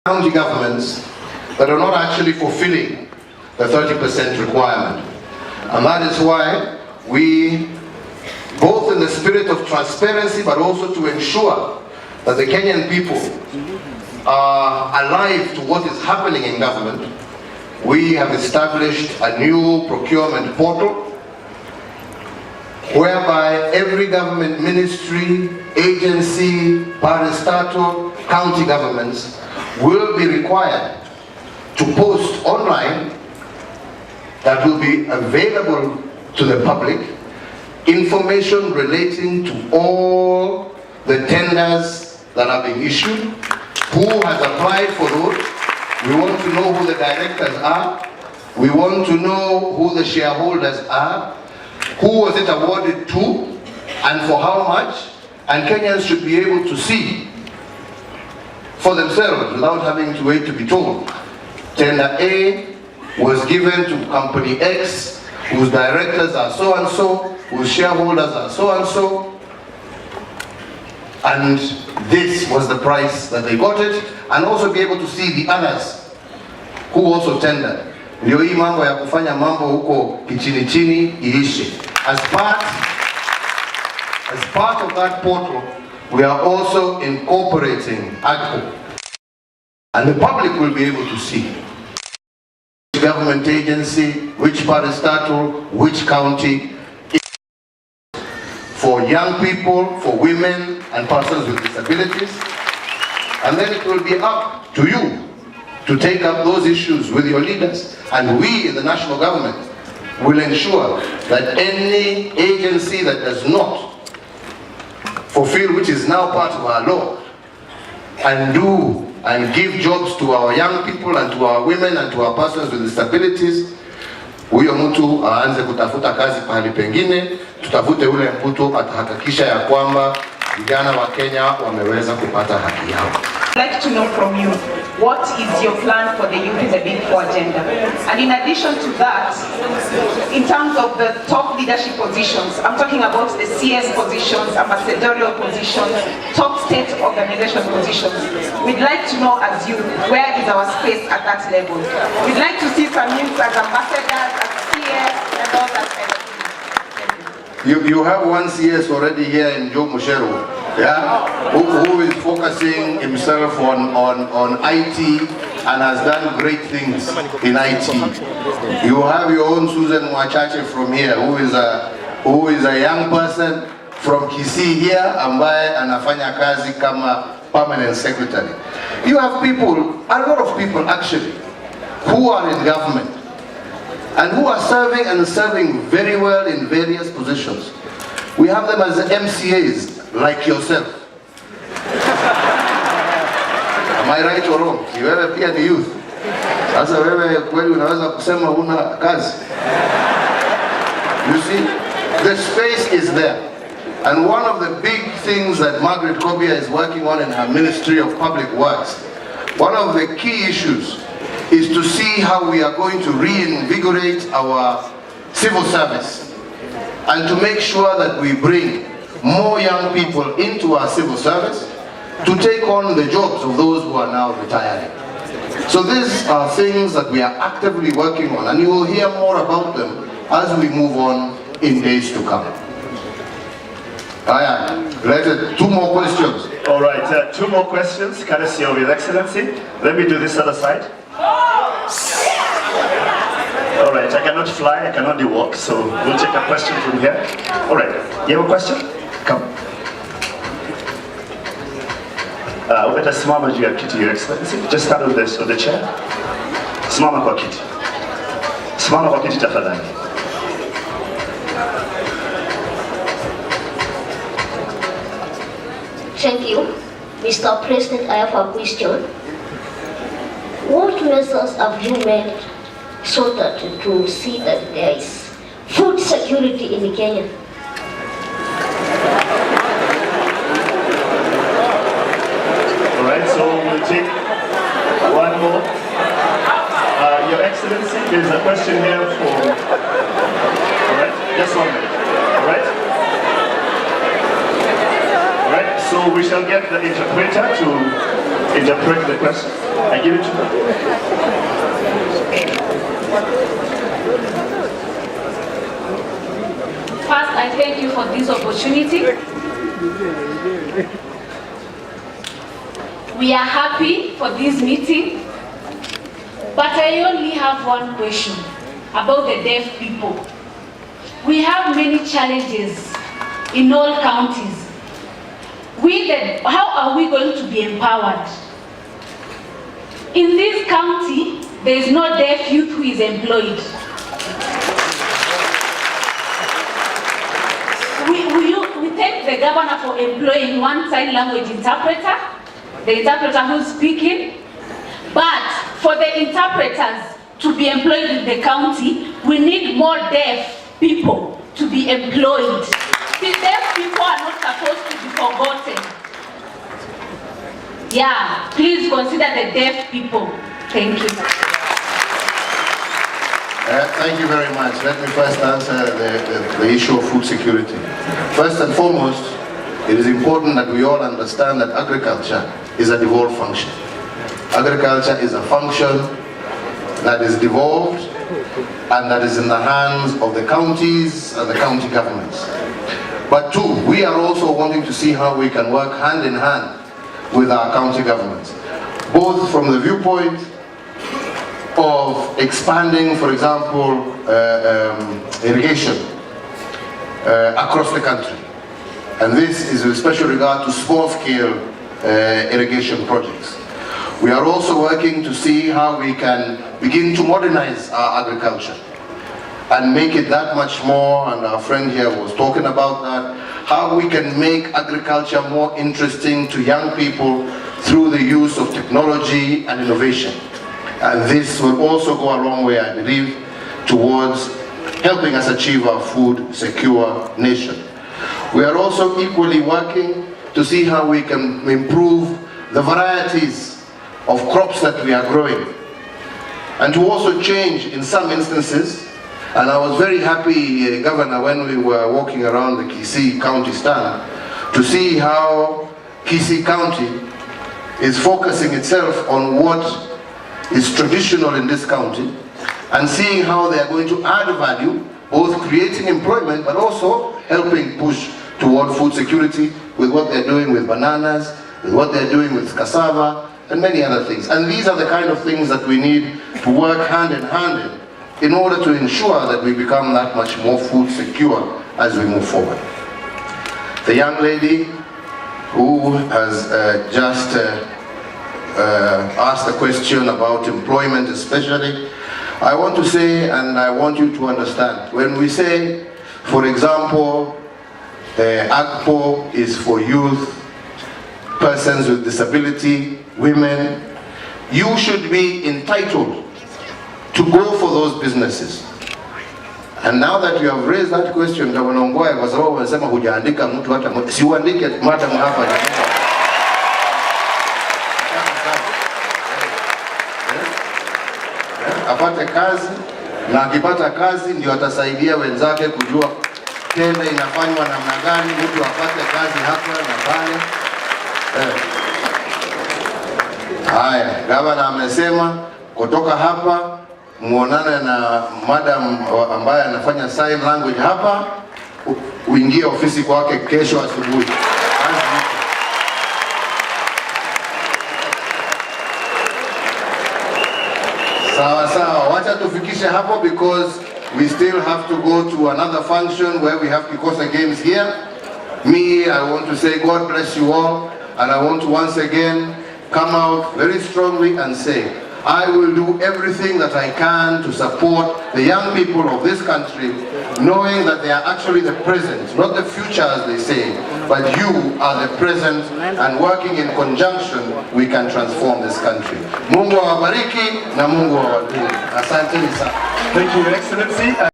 county governments that are not actually fulfilling the 30% requirement. And that is why we, both in the spirit of transparency but also to ensure that the Kenyan people are alive to what is happening in government, we have established a new procurement portal whereby every government ministry, agency, parastatal, county governments will be required to post online, that will be available to the public, information relating to all the tenders that are being issued, who has applied for those. We want to know who the directors are. We want to know who the shareholders are. Who was it awarded to and for how much? And Kenyans should be able to see for themselves without having to wait to be told. Tender A was given to company X, whose directors are so and so, whose shareholders are so and so, and this was the price that they got it, and also be able to see the others who also tendered. Ndio hii mambo ya kufanya mambo huko kichini chini iishe. As part of that portal, we are also incorporating AGCO, and the public will be able to see which government agency, which parastatal, which county, for young people, for women and persons with disabilities. And then it will be up to you to take up those issues with your leaders, and we in the national government will ensure that any agency that does not fulfill, which is now part of our law, and do and give jobs to our young people and to our women and to our persons with disabilities, huyo mtu aanze kutafuta kazi pahali pengine, tutafute ule mtu atahakikisha ya kwamba vijana wa Kenya wameweza kupata haki yao. I'd like to know from you, what is your plan for the youth in the Big Four agenda? And in addition to that, in terms of the top leadership positions, I'm talking about the CS positions, ambassadorial positions, top state organization positions. We'd like to know as youth, where is our space at that level? We'd like to see some youth as ambassadors, as CS, and all that kind of thing. You have one CS already here in Joe Musheru, yeah, who is focusing himself on IT and has done great things in IT. You have your own Susan Mwachache from here, who is a young person from Kisii here, ambaye anafanya kazi kama permanent secretary. You have people, a lot of people actually, who are in government and who are serving very well in various positions. We have them as MCAs, like yourself. Am I right or wrong? Si wewe pia ni youth. Sasa wewe kweli unaweza kusema una kazi? You see, the space is there. And one of the big things that Margaret Kobia is working on in her Ministry of Public Works, one of the key issues is to see how we are going to reinvigorate our civil service and to make sure that we bring more young people into our civil service to take on the jobs of those who are now retiring. So these are things that we are actively working on, and you will hear more about them as we move on in days to come. Two more questions. All right, two more questions, courtesy of His Excellency. Let me do this other side. All right, I cannot fly, I cannot walk, so we'll take a question from here. All right, you have a question? Come. Upeta simama juu ya kiti, Your Excellency. Just stand on the chair. Simama kwa kiti. Simama kwa kiti tafadhali. Thank you, Mr. President. I have a question. What measures have you made so that to see that there is food security in Kenya? All right, so we'll take one more. Your Excellency, there's a question here for. All right, just 1 minute. All right. All right, so we shall get the interpreter to interpret the question. I give it to them. First, I thank you for this opportunity. We are happy for this meeting, but I only have one question about the deaf people. We have many challenges in all counties. How are we going to be empowered? In this county, there is no deaf youth who is employed. We thank the governor for employing one sign language interpreter, the interpreter who's speaking, but for the interpreters to be employed in the county, we need more deaf people to be employed. See, deaf people are not supposed to be forgotten. Yeah, please consider the deaf people. Thank you. Thank you very much. Let me first answer the issue of food security. First and foremost, it is important that we all understand that agriculture is a devolved function. Agriculture is a function that is devolved and that is in the hands of the counties and the county governments. But two, we are also wanting to see how we can work hand in hand with our county governments, both from the viewpoint of expanding, for example, irrigation across the country. And this is with special regard to small-scale irrigation projects. We are also working to see how we can begin to modernize our agriculture and make it that much more, and our friend here was talking about that, how we can make agriculture more interesting to young people through the use of technology and innovation. And this will also go a long way, I believe, towards helping us achieve our food secure nation. We are also equally working to see how we can improve the varieties of crops that we are growing, and to also change in some instances. And I was very happy, Governor, when we were walking around the Kisii County stand, to see how Kisii County is focusing itself on what is traditional in this county, and seeing how they are going to add value, both creating employment, but also helping push toward food security with what they're doing with bananas, with what they're doing with cassava, and many other things. And these are the kind of things that we need to work hand in hand in order to ensure that we become that much more food secure as we move forward. The young lady who has just asked a question about employment especially, I want to say, and I want you to understand, when we say, for example, AGPO is for youth, persons with disability, women, you should be entitled to go for those businesses. And now that you have raised that question, Governor Ongwae, kwa sababu wanasema hujaandika mtu hata mmoja, si uandike madam hapa. Apate kazi, na akipata kazi ndio atasaidia wenzake kujua tenda inafanywa namna gani, mtu apate kazi hapa na pale. Haya, Governor amesema kutoka hapa muonane na madam ambaye anafanya sign language hapa, uingie ofisi kwake kesho asubuhi. Sawa sawa, wacha tufikishe hapo, because we still have to go to another function where we have Kikosa Games here. I want to say God bless you all, and I want to once again come out very strongly and say, I will do everything that I can to support the young people of this country, knowing that they are actually the present, not the future as they say, but you are the present, and working in conjunction, we can transform this country. Mungu awabariki na Mungu awabariki. Asante sana. Thank you, Your Excellency.